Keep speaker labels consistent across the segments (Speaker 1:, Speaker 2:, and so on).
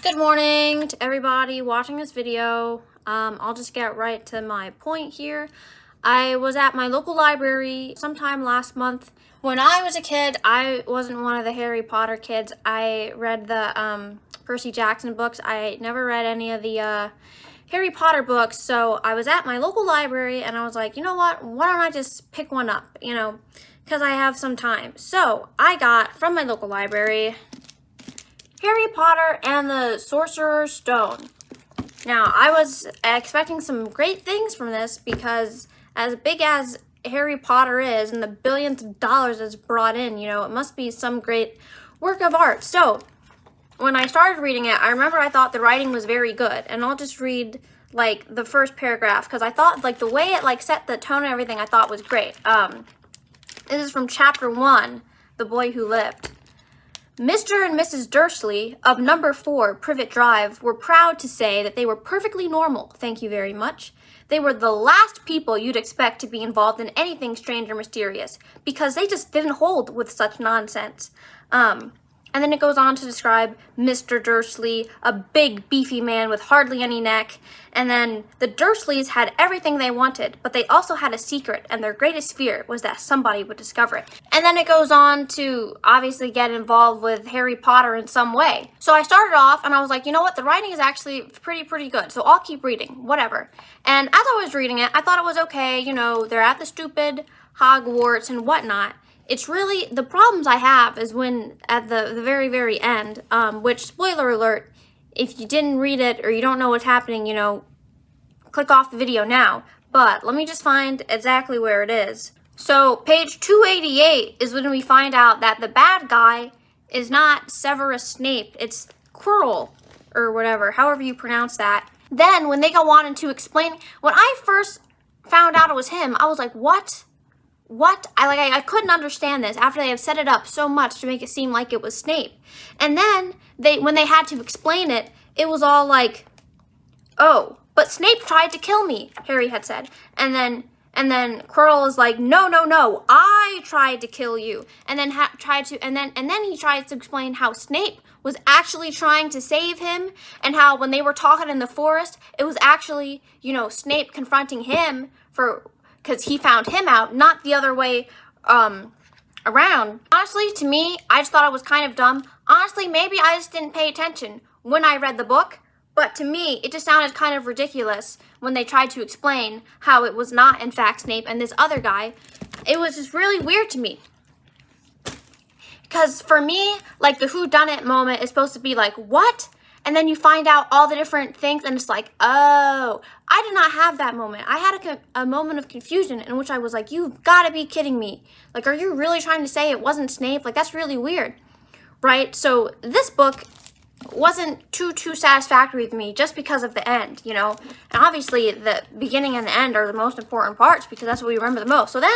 Speaker 1: Good morning to everybody watching this video. I'll just get right to my point here. I was at my local library sometime last month. When I was a kid, I wasn't one of the Harry Potter kids. I read the Percy Jackson books. I never read any of the Harry Potter books, so I was at my local library and I was like, you know what, why don't I just pick one up, because I have some time. So I got from my local library Harry Potter and the Sorcerer's Stone. Now, I was expecting some great things from this because as big as Harry Potter is and the billions of dollars it's brought in, it must be some great work of art. So, when I started reading it, I remember I thought the writing was very good. And I'll just read, the first paragraph because I thought, the way it, set the tone and everything, I thought was great. This is from Chapter 1, The Boy Who Lived. Mr. and Mrs. Dursley of number 4 Privet Drive were proud to say that they were perfectly normal, thank you very much. They were the last people you'd expect to be involved in anything strange or mysterious, because they just didn't hold with such nonsense. And then it goes on to describe Mr. Dursley, a big, beefy man with hardly any neck. And then the Dursleys had everything they wanted, but they also had a secret, and their greatest fear was that somebody would discover it. And then it goes on to obviously get involved with Harry Potter in some way. So I started off, and I was like, you know what, the writing is actually pretty good, so I'll keep reading, whatever. And as I was reading it, I thought it was okay, they're at the stupid Hogwarts and whatnot. It's really, the problems I have is when, at the very, very end, which, spoiler alert, if you didn't read it or you don't know what's happening, click off the video now. But let me just find exactly where it is. So, page 288 is when we find out that the bad guy is not Severus Snape, it's Quirrell, or whatever, however you pronounce that. Then, when they go on to explain, when I first found out it was him, I was like, what? I couldn't understand this after they have set it up so much to make it seem like it was Snape. And then when they had to explain it, it was all like, oh, but Snape tried to kill me, Harry had said. And then Quirrell is like, no, I tried to kill you. And then he tried to explain how Snape was actually trying to save him, and how when they were talking in the forest, it was actually, Snape confronting him because he found him out, not the other way around. Honestly, to me, I just thought it was kind of dumb. Honestly, maybe I just didn't pay attention when I read the book, but to me, it just sounded kind of ridiculous when they tried to explain how it was not, in fact, Snape and this other guy. It was just really weird to me. Because for me, the whodunit moment is supposed to be like, what? And then you find out all the different things, and it's like, oh, I did not have that moment. I had a moment of confusion in which I was like, you've got to be kidding me. Are you really trying to say it wasn't Snape? That's really weird, right? So this book wasn't too satisfactory to me just because of the end, And obviously the beginning and the end are the most important parts because that's what we remember the most. So then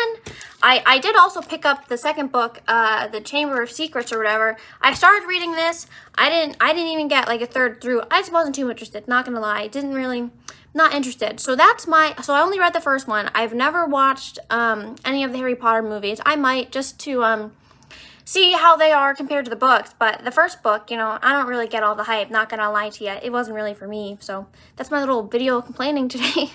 Speaker 1: I did also pick up the second book, The Chamber of Secrets or whatever. I started reading this. I didn't even get a third through. I just wasn't too interested, not gonna lie. Not interested. So so I only read the first one. I've never watched any of the Harry Potter movies. I might just to see how they are compared to the books, but the first book, I don't really get all the hype, not gonna lie to you. It wasn't really for me, so that's my little video complaining today.